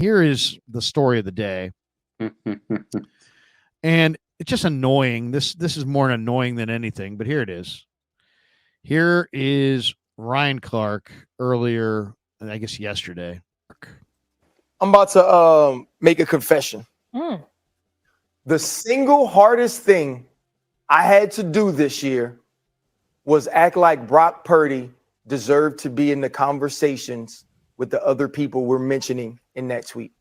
Here is the story of the day. And it's just annoying. This is more annoying than anything, but here it is. Here is Ryan Clark earlier, I guess yesterday. I'm about to make a confession. The single hardest thing I had to do this year was act like Brock Purdy deserved to be in the conversations with the other people we're mentioning in that tweet.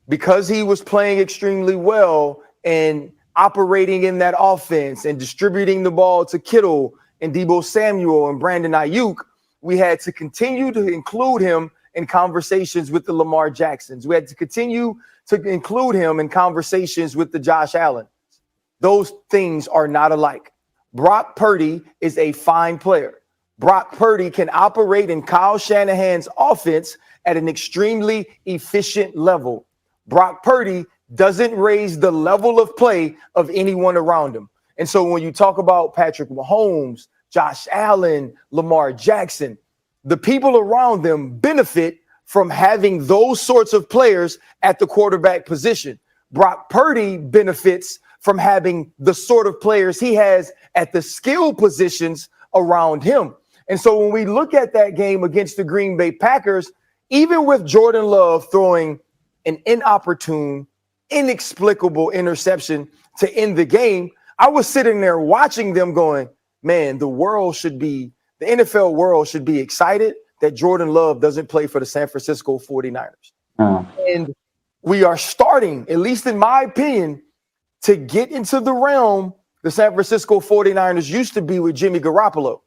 Because he was playing extremely well and operating in that offense and distributing the ball to Kittle and Deebo Samuel and Brandon Ayuk, we had to continue to include him in conversations with the Lamar Jacksons. We had to continue to include him in conversations with the Josh Allen. Those things are not alike. Brock Purdy is a fine player. Brock Purdy can operate in Kyle Shanahan's offense at an extremely efficient level. Brock Purdy doesn't raise the level of play of anyone around him. And so when you talk about Patrick Mahomes, Josh Allen, Lamar Jackson, the people around them benefit from having those sorts of players at the quarterback position. Brock Purdy benefits from having the sort of players he has at the skill positions around him. And so when we look at that game against the Green Bay Packers, even with Jordan Love throwing an inopportune, inexplicable interception to end the game, I was sitting there watching them going, man, the NFL world should be excited that Jordan Love doesn't play for the San Francisco 49ers. And we are starting, at least in my opinion, to get into the realm the San Francisco 49ers used to be with Jimmy Garoppolo.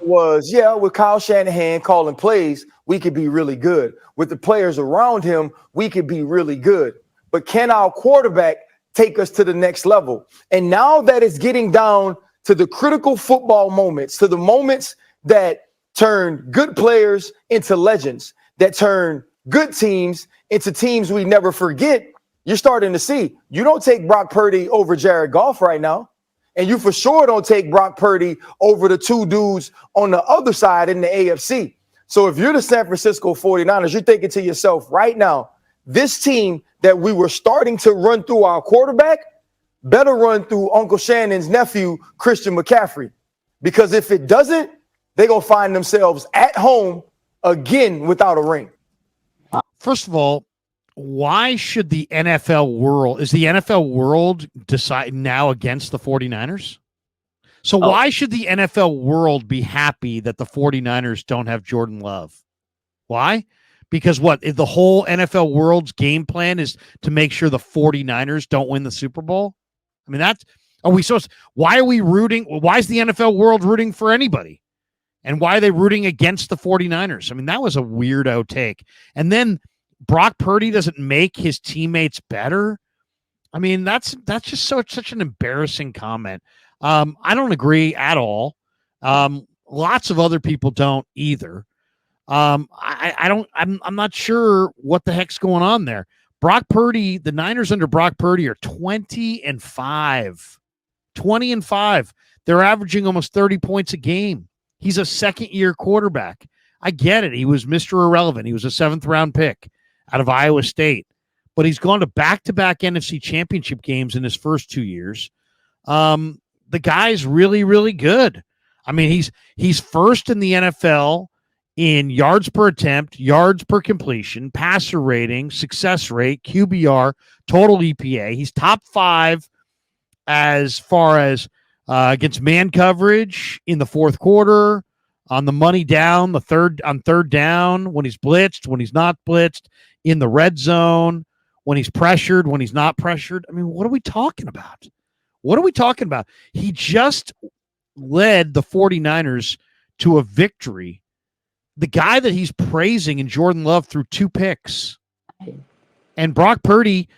With Kyle Shanahan calling plays, we could be really good. With the players around him, we could be really good. But can our quarterback take us to the next level? And now that it's getting down to the critical football moments, to the moments that turn good players into legends, that turn good teams into teams we never forget, you're starting to see you don't take Brock Purdy over Jared Goff right now. And you for sure don't take Brock Purdy over the two dudes on the other side in the AFC. So if you're the San Francisco 49ers, you're thinking to yourself right now, this team that we were starting to run through our quarterback better run through Uncle Shannon's nephew, Christian McCaffrey. Because if it doesn't, they're going to find themselves at home again without a ring. First of all, why should the NFL world, is the NFL world decide now against the 49ers? So why should the NFL world be happy that the 49ers don't have Jordan Love? Why? Because what, the whole NFL world's game plan is to make sure the 49ers don't win the Super Bowl? I mean, why are we rooting? Why is the NFL world rooting for anybody? And why are they rooting against the 49ers? I mean, that was a weirdo take. And then Brock Purdy doesn't make his teammates better. I mean, that's just such an embarrassing comment. I don't agree at all. Lots of other people don't either. I'm not sure what the heck's going on there. Brock Purdy, the Niners under Brock Purdy are 20-5. 20-5. They're averaging almost 30 points a game. He's a second-year quarterback. I get it. He was Mr. Irrelevant. He was a 7th-round pick out of Iowa State. But he's gone to back-to-back NFC championship games in his first 2 years. The guy's really, really good. I mean, he's first in the NFL in yards per attempt, yards per completion, passer rating, success rate, QBR, total EPA. He's top 5 as far as against man coverage in the fourth quarter, on the money down, on third down, when he's blitzed, when he's not blitzed, in the red zone, when he's pressured, when he's not pressured. I mean, what are we talking about? What are we talking about? He just led the 49ers to a victory. The guy that he's praising in Jordan Love threw 2 picks. And Brock Purdy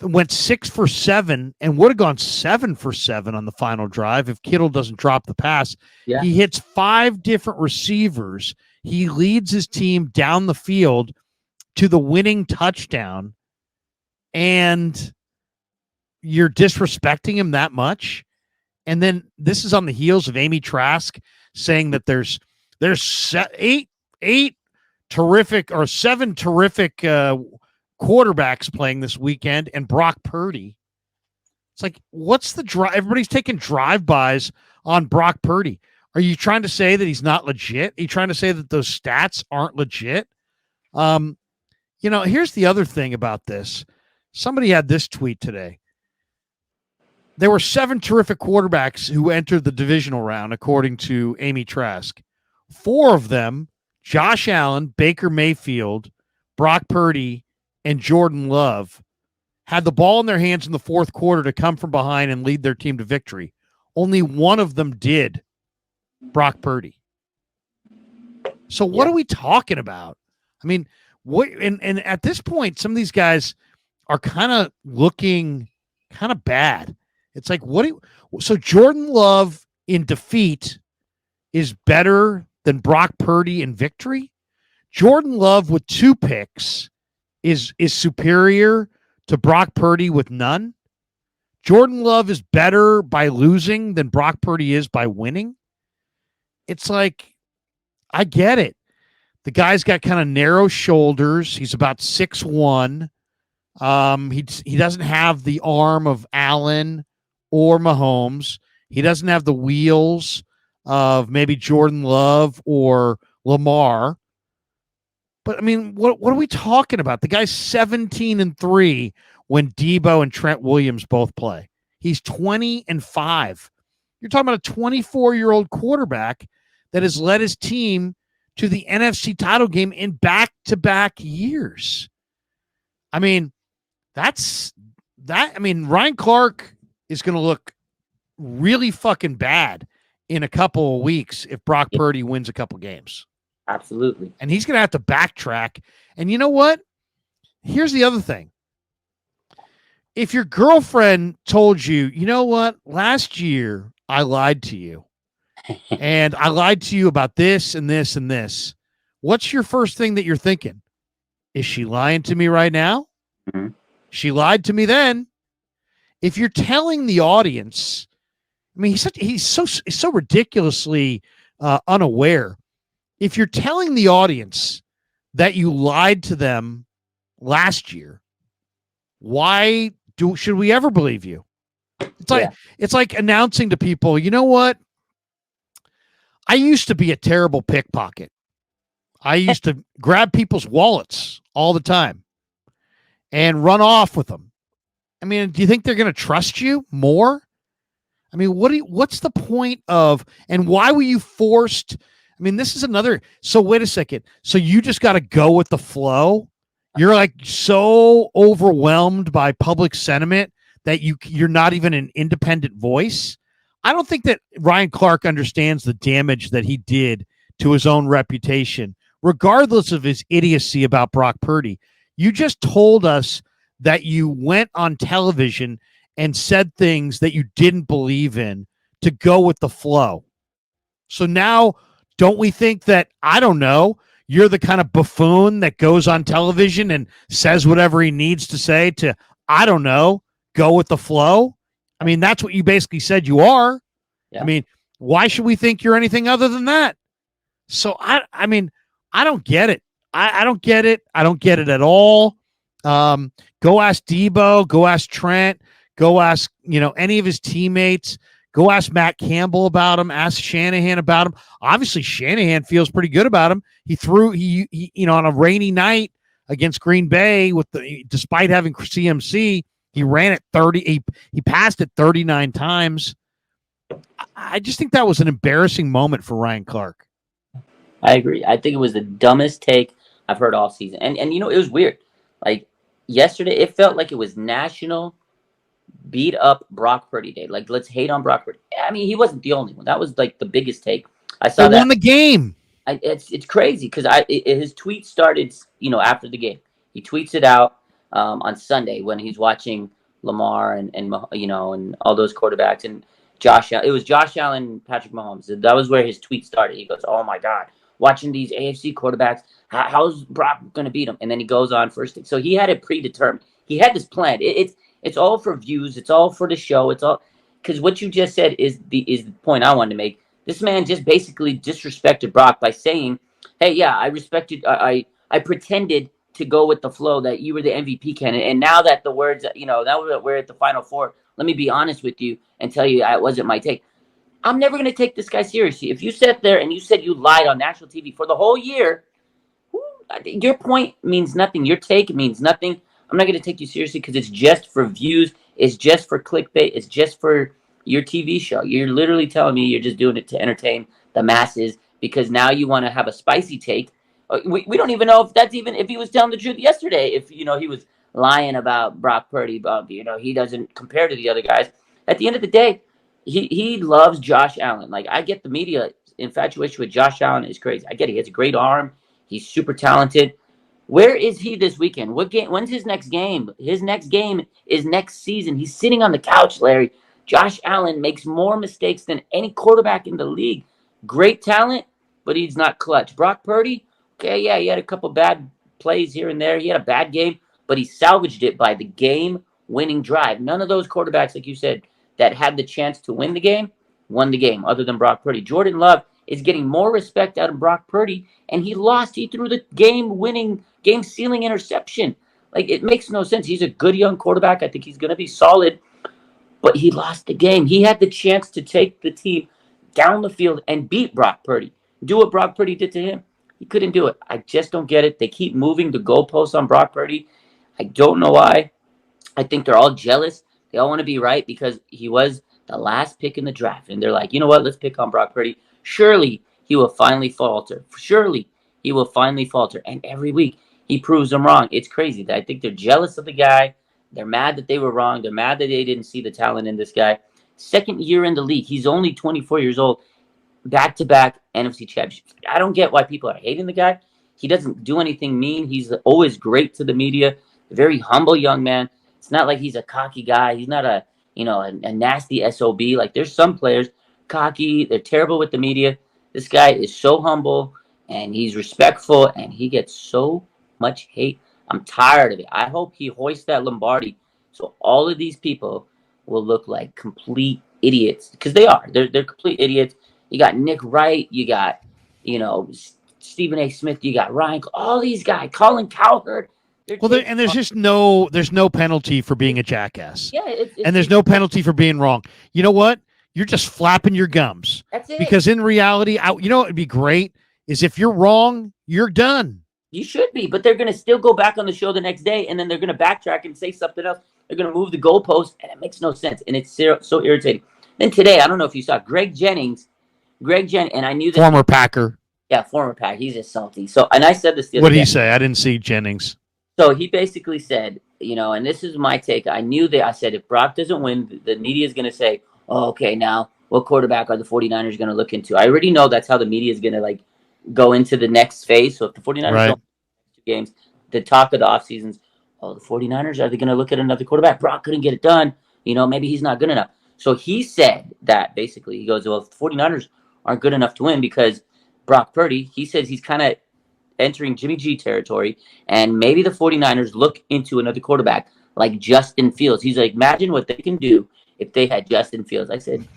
went 6 for 7 and would have gone 7 for 7 on the final drive if Kittle doesn't drop the pass. Yeah. He hits 5 different receivers. He leads his team down the field to the winning touchdown. And you're disrespecting him that much? And then this is on the heels of Amy Trask saying that there's 8 terrific or 7 terrific quarterbacks playing this weekend, and Brock Purdy. It's like, what's the drive? Everybody's taking drive-bys on Brock Purdy. Are you trying to say that he's not legit? Are you trying to say that those stats aren't legit? Here's the other thing about this. Somebody had this tweet today. There were 7 terrific quarterbacks who entered the divisional round, according to Amy Trask. 4 of them, Josh Allen, Baker Mayfield, Brock Purdy, and Jordan Love, had the ball in their hands in the fourth quarter to come from behind and lead their team to victory. Only one of them did, Brock Purdy. So what are we talking about? I mean, what? And at this point, some of these guys are kind of looking kind of bad. It's like, so Jordan Love in defeat is better than Brock Purdy in victory? Jordan Love with 2 picks is superior to Brock Purdy with none? Jordan Love is better by losing than Brock Purdy is by winning? It's like, I get it. The guy's got kind of narrow shoulders. He's about 6'1". He doesn't have the arm of Allen or Mahomes. He doesn't have the wheels of maybe Jordan Love or Lamar. But I mean, what are we talking about? The guy's 17-3 when Debo and Trent Williams both play. He's 20-5. You're talking about a 24-year-old quarterback that has led his team to the NFC title game in back-to-back years. I mean, Ryan Clark is going to look really fucking bad in a couple of weeks if Brock Purdy wins a couple games. Absolutely. And he's going to have to backtrack. And you know what? Here's the other thing. If your girlfriend told you, you know what, last year I lied to you and I lied to you about this and this and this, what's your first thing that you're thinking? Is she lying to me right now? Mm-hmm. She lied to me then. If you're telling the audience, I mean, he's so ridiculously unaware. If you're telling the audience that you lied to them last year, why should we ever believe you? It's like announcing to people, you know what? I used to be a terrible pickpocket. I used to grab people's wallets all the time and run off with them. I mean, do you think they're going to trust you more? I mean, what's the point of, and why were you forced? I mean, this is another. So wait a second. So you just got to go with the flow. You're like so overwhelmed by public sentiment that you're not even an independent voice. I don't think that Ryan Clark understands the damage that he did to his own reputation, regardless of his idiocy about Brock Purdy. You just told us that you went on television and said things that you didn't believe in to go with the flow. So now, don't we think that, I don't know, you're the kind of buffoon that goes on television and says whatever he needs to say to, I don't know, go with the flow? I mean, that's what you basically said you are. Yeah. I mean, why should we think you're anything other than that? So, I mean, I don't get it. I don't get it. I don't get it at all. Go ask Debo. Go ask Trent. Go ask, any of his teammates. Go ask Matt Campbell about him. Ask Shanahan about him. Obviously, Shanahan feels pretty good about him. He threw, on a rainy night against Green Bay despite having CMC, he ran it 30. He passed it 39 times. I just think that was an embarrassing moment for Ryan Clark. I agree. I think it was the dumbest take I've heard all season. And it was weird. Like yesterday, it felt like it was national beat up Brock Purdy day. Like, let's hate on Brock Purdy. I mean, he wasn't the only one. That was like the biggest take. I saw they won the game. It's crazy because his tweet started, after the game. He tweets it out on Sunday when he's watching Lamar and all those quarterbacks and it was Josh Allen, Patrick Mahomes. That was where his tweet started. He goes, "Oh my God, watching these AFC quarterbacks, how's Brock going to beat him?" And then he goes on first. So he had it predetermined. He had this plan. It's all for views. It's all for the show. It's all because what you just said is the point I wanted to make. This man just basically disrespected Brock by saying hey, yeah, I respected. I pretended to go with the flow that you were the MVP candidate, and now that the words, now that we're at the Final Four, let me be honest with you and tell you it wasn't my take. I'm never going to take this guy seriously. If you sat there and you said you lied on national TV for the whole year, your point means nothing. Your take means nothing. I'm not going to take you seriously because it's just for views. It's just for clickbait. It's just for your TV show. You're literally telling me you're just doing it to entertain the masses because now you want to have a spicy take. We don't even know if that's even if he was telling the truth yesterday. If he was lying about Brock Purdy, about he doesn't compare to the other guys. At the end of the day, he loves Josh Allen. Like I get the media infatuation with Josh Allen is crazy. I get it. He has a great arm. He's super talented. Where is he this weekend? What game? When's his next game? His next game is next season. He's sitting on the couch, Larry. Josh Allen makes more mistakes than any quarterback in the league. Great talent, but he's not clutch. Brock Purdy, okay, yeah, he had a couple bad plays here and there. He had a bad game, but he salvaged it by the game-winning drive. None of those quarterbacks, like you said, that had the chance to win the game, won the game, other than Brock Purdy. Jordan Love is getting more respect out of Brock Purdy, and he lost. He threw the game-winning, game-sealing interception. Like, it makes no sense. He's a good young quarterback. I think he's going to be solid, but he lost the game. He had the chance to take the team down the field and beat Brock Purdy. Do what Brock Purdy did to him. He couldn't do it. I just don't get it. They keep moving the goalposts on Brock Purdy. I don't know why. I think they're all jealous. They all want to be right because he was the last pick in the draft. And they're like, you know what? Let's pick on Brock Purdy. Surely he will finally falter. Surely he will finally falter. And every week he proves them wrong. It's crazy. I think they're jealous of the guy. They're mad that they were wrong. They're mad that they didn't see the talent in this guy. Second year in the league. He's only 24 years old. Back-to-back NFC championships. I don't get why people are hating the guy. He doesn't do anything mean. He's always great to the media. A very humble young man. It's not like he's a cocky guy. He's not a nasty SOB. Like there's some players cocky. They're terrible with the media. This guy is so humble and he's respectful and he gets so much hate. I'm tired of it. I hope he hoists that Lombardi so all of these people will look like complete idiots because they are. They're complete idiots. You got Nick Wright. You got, Stephen A. Smith. You got Ryan. All these guys. Colin Cowherd. There's no penalty for being a jackass. Yeah, and there's no penalty for being wrong. You know what? You're just flapping your gums. That's it. Because in reality, what would be great is if you're wrong, you're done. You should be, but they're going to still go back on the show the next day, and then they're going to backtrack and say something else. They're going to move the goalpost, and it makes no sense, and it's so irritating. Then today, I don't know if you saw Greg Jennings, and I knew that former Packer. Yeah, former Packer. He's just salty. So, and I said this the other day. What did he say? I didn't see Jennings. So he basically said, and this is my take. I knew that I said if Brock doesn't win, the media is going to say, oh, okay, now what quarterback are the 49ers going to look into? I already know that's how the media is going to go into the next phase. So if the 49ers don't win 2 games, the talk of the offseason is, the 49ers, are they going to look at another quarterback? Brock couldn't get it done. Maybe he's not good enough. So he said that basically. He goes, well, if the 49ers aren't good enough to win because Brock Purdy, he says he's kind of entering Jimmy G territory, and maybe the 49ers look into another quarterback like Justin Fields. He's like, imagine what they can do if they had Justin Fields. I said,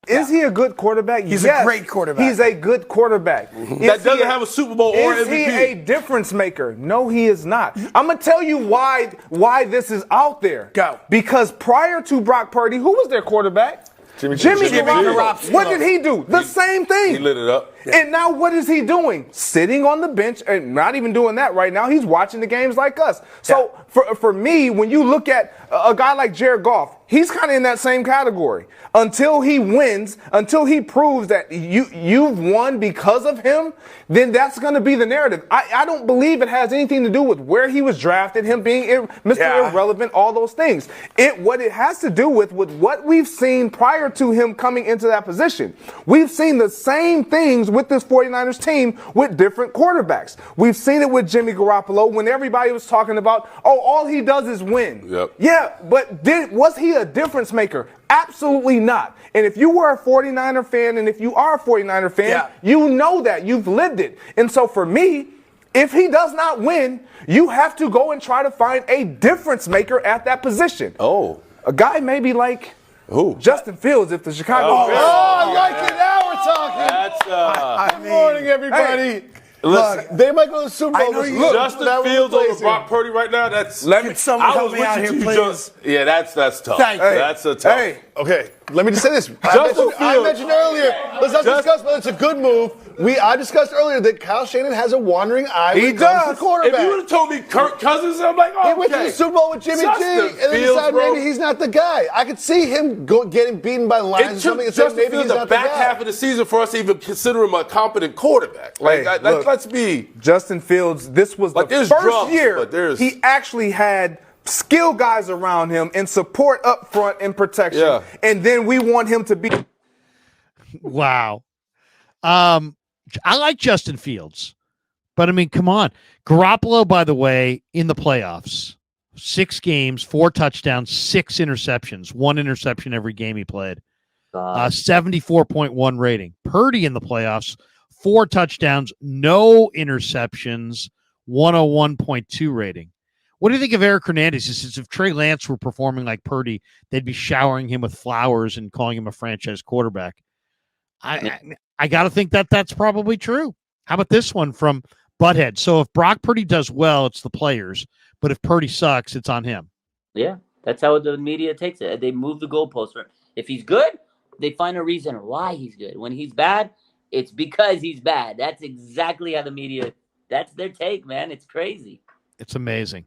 is he a good quarterback? He's a great quarterback. He's a good quarterback. That doesn't have a Super Bowl or MVP. Is he a difference maker? No, he is not. I'm going to tell you why this is out there. Go. Because prior to Brock Purdy, who was their quarterback? Jimmy Garoppolo. What did he do? The same thing. He lit it up. Yeah. And now what is he doing? Sitting on the bench and not even doing that right now. He's watching the games like us. So for me, when you look at a guy like Jared Goff, he's kind of in that same category. Until he wins, until he proves that you've won because of him, then that's going to be the narrative. I don't believe it has anything to do with where he was drafted, him being Mr. Irrelevant, all those things. What it has to do with what we've seen prior to him coming into that position. We've seen the same things with this 49ers team with different quarterbacks. We've seen it with Jimmy Garoppolo when everybody was talking about, all he does is win. Yep. Yeah, but was he a difference maker? Absolutely not. And if you were a 49er fan, and if you are a 49er fan, you know that. You've lived it. And so for me, if he does not win, you have to go and try to find a difference maker at that position. Oh. A guy maybe like Who? Justin Fields, if the Chicago Bears. I like it. Now we're talking. That's Good morning, everybody. listen. Look, they might go to the Super Bowl. Look, Justin Fields over Brock Purdy right now. That's Can someone help me out here, please? Yeah, that's tough. Thank you. That's a tough. Hey, okay. Let me just say this. Justin I Fields. mentioned earlier. Let's not discuss, but it's a good move. I discussed earlier that Kyle Shanahan has a wandering eye. He when it comes to does. quarterback. If you would have told me Kirk Cousins, I'm like, oh, He went to the Super Bowl with Jimmy G, and then decided maybe he's not the guy. I could see him getting beaten by the Lions or It something took and saying Justin maybe Fields he's the not the back guy. half of the season for us to even consider him a competent quarterback. Like, Hey, look. let's be. Justin Fields, this was Like, the there's first drums, year but there's- he actually had skill guys around him and support up front and protection. Yeah. And then we want him to be. Wow. I like Justin Fields, but I mean, come on. Garoppolo, by the way, in the playoffs, 6 games, 4 touchdowns, 6 interceptions, 1 interception every game he played. 74.1 rating. Purdy in the playoffs, 4 touchdowns, no interceptions, 101.2 rating. What do you think of Eric Hernandez? He says if Trey Lance were performing like Purdy, they'd be showering him with flowers and calling him a franchise quarterback. I got to think that that's probably true. How about this one from Butthead? So if Brock Purdy does well, it's the players. But if Purdy sucks, it's on him. Yeah, that's how the media takes it. They move the goalpost for him. If he's good, they find a reason why he's good. When he's bad, it's because he's bad. That's exactly how the media, that's their take, man. It's crazy. It's amazing.